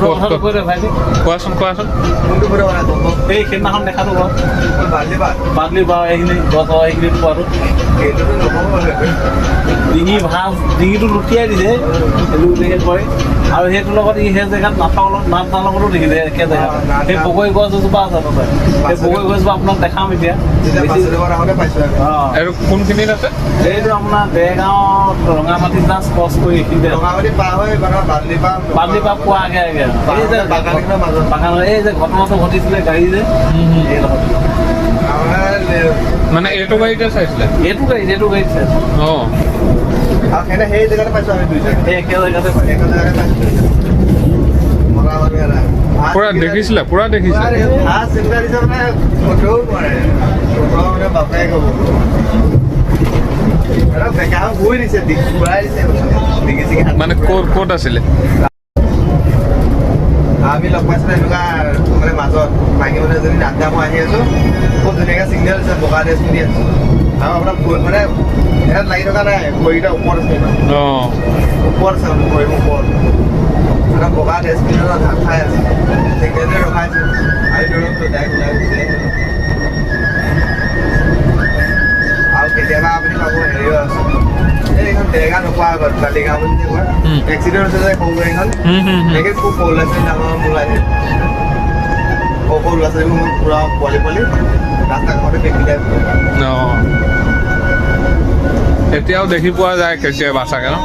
কোৱাচোন কোৱাচোন। এই সেইদিনাখন দেখাটো বাৰু বাদলি বাৰু এইখিনি গছ এইখিনিত পোৱাটো ডিঙিটো লুটিয়াই দিছে সেইটো কয়। আৰু সেইটোৰ লগত ই সেই জেগাত নাথাৰ লগতো দেখিছে একে জেগাত। সেই বগৰী গছ এজোপা আছে তাতে, সেই বগৰী গছজোপা আপোনাক দেখাম এতিয়া। আৰু কোনখিনিত আছে? এইটো আপোনাৰ দেৰগাঁও ৰঙামাটি জাষ্ট ক্ৰছ কৰি এইখিনিতে বাদলি পৰা পোৱা আগে আগে এই যে বাগানৰ এই যে ঘটনাটো ঘটিছিলে গাড়ী যে এই লগত মানে এইটো গাড়ীতে চাইছিলে? এইটো গাড়ীত চাইছে। অঁ সেই জেগাতে পাইছো আমি দুইজন সেই একে জেগাতে পুৰা দেখিছিলে? পুৰা দেখিছিলে? মানে ক'ত আছিলে? আমি লগ পাইছিলো এনেকুৱা মানে মাজত মাইকী মানুহ এজনী ৰান্ধা মই আহি আছো, খুব ধুনীয়াকৈ চিগনেল আছে, বগা ড্ৰেছ পিন্ধি আছো। আৰু আপোনাৰ মানে ইয়াত লাগি থকা নাই, ভৰিকেইটা ওপৰত আছে, ওপৰত আছে মানে ভৰি ওপৰত বগা ড্ৰেছ পিন্ধি ধান খাই আছে। চিগনেলতে ৰখাইছে আৰু ডাইৰেক্ট ওলাই গুচি আহিছে। আৰু কেতিয়াবা আপুনি পাব হেৰিও আছে, এইখন দেৰগাঁও নোপোৱা আগত বালিগাঁও বুলি যে কয়, এক্সিডেণ্ট হৈছে যে সৰু গাড়ীখন, এনেকৈ খুব সৰু ল'ৰা ছোৱালী ডাঙৰ ওলাইছে। সৰু ল'ৰা ছোৱালীবোৰ মোৰ পূৰা পোৱালি ৰাস্তা কাষতে পেকিলাই ফুৰে। অঁ এতিয়াও দেখি পোৱা যায় কেতিয়াবা চাগে ন?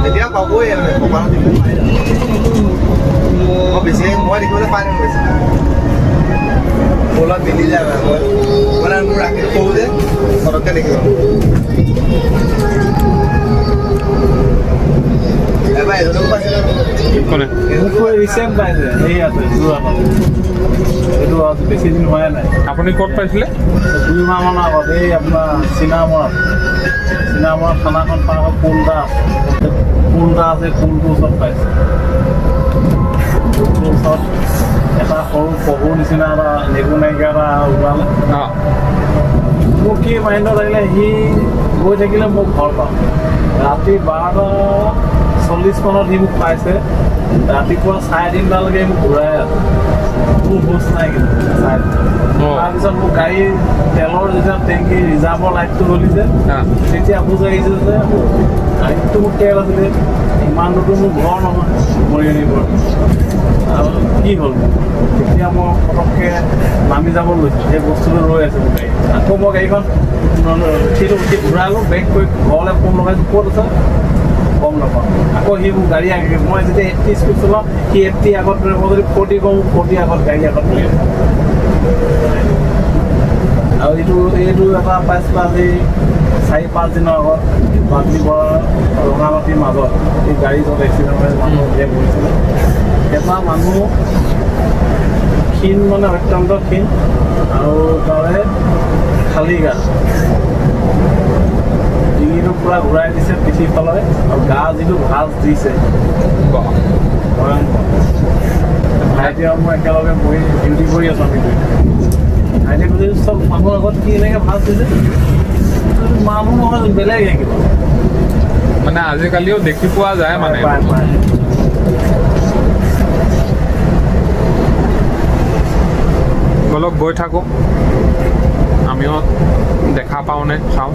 এতিয়া পাবই মানে কপালত বেছি মই দেখিবলৈ পাই নাই বেছি বলত মিলি যায় মানে মোৰ ৰাখিটো সৰু যে পটককৈ দেখিব। এবাৰ এজনকো পাইছিলে কোনে? ৰিচেণ্ট পাইছে সেই আছে এইটো বেছি দিন হোৱাই নাই। আপুনি ক'ত পাইছিলে? 2 মাহমানৰ আগত এই আপোনাৰ চিনামৰাত থানাখন পাৰ হৈ পুল এটা আছে, পুলটোৰ ওচৰত পাইছে। পুলটোৰ ওচৰত এটা সৰু পহুৰ নিচিনা এটা লেগু নাইকিয়া এটা ওলালে। মোক কি মাইণ্ডত আহিলে, সি গৈ থাকিলে মোক ঘৰ পাম। ৰাতি 12:40 মানত সি মোক পাইছে। ৰাতিপুৱা 3:30টালৈকে মোক ঘূৰাই আছে, মোৰ হোচ নাই কিন্তু। তাৰপিছত মোক গাড়ীৰ তেলৰ যেতিয়া টেংকি ৰিজাৰ্ভৰ লাইটটো জ্বলিছে, তেতিয়া বুজ আহিছে যে গাড়ীটো মোৰ তেল আছিলে, ইমান দূৰটো মোৰ ঘৰ নহয় মৰিয়নিৰ। আৰু কি হ'ল তেতিয়া মই পটককৈ নামি যাব লৈছোঁ, সেই বস্তুটো ৰৈ আছে মোৰ গাড়ী। আকৌ মই গাড়ীখন উঠি ঘূৰালোঁ, বেক কৰি ঘৰলৈ ফোন লগাইছোঁ, ক'ত আছে গম নাপাওঁ। আকৌ সি মোক গাড়ী আগে, মই যেতিয়া 80 স্পীড চলাওঁ, সি 80 আগত মই যদি 40 কওঁ, 40 আগত গাড়ী আগত লৈ আৰু এইটো এটা পাইছিলোঁ আজি 4-5 দিনৰ আগত বাদলি পৰা ৰঙামাটিৰ মাজত এই গাড়ী য'ত এক্সিডেণ্ট হৈ মানুহ উলিয়াই পৰিছিলে। এটা মানুহ ক্ষীণ, মানে অত্যন্ত ক্ষীণ আৰু তাৰে খালী গা, ডিঙিটো পূৰা ঘূৰাই দিছে পিঠিৰ ফালে, আৰু গা যিটো ভাঁজ দিছে ভয়ংকৰ। ভাইটি আৰু মই একেলগে বহি ডিউটি কৰি আছোঁ আমি দুইটা। ভাইটি বুজি চব মানুহৰ আগত কি এনেকৈ ভাঁজ দিছে, মানুহ নহয় বেলেগ কিবা। মানে আজিকালিও দেখি পোৱা যায় মানে। অলপ গৈ থাকোঁ, আমিও দেখা পাওঁনে চাওঁ।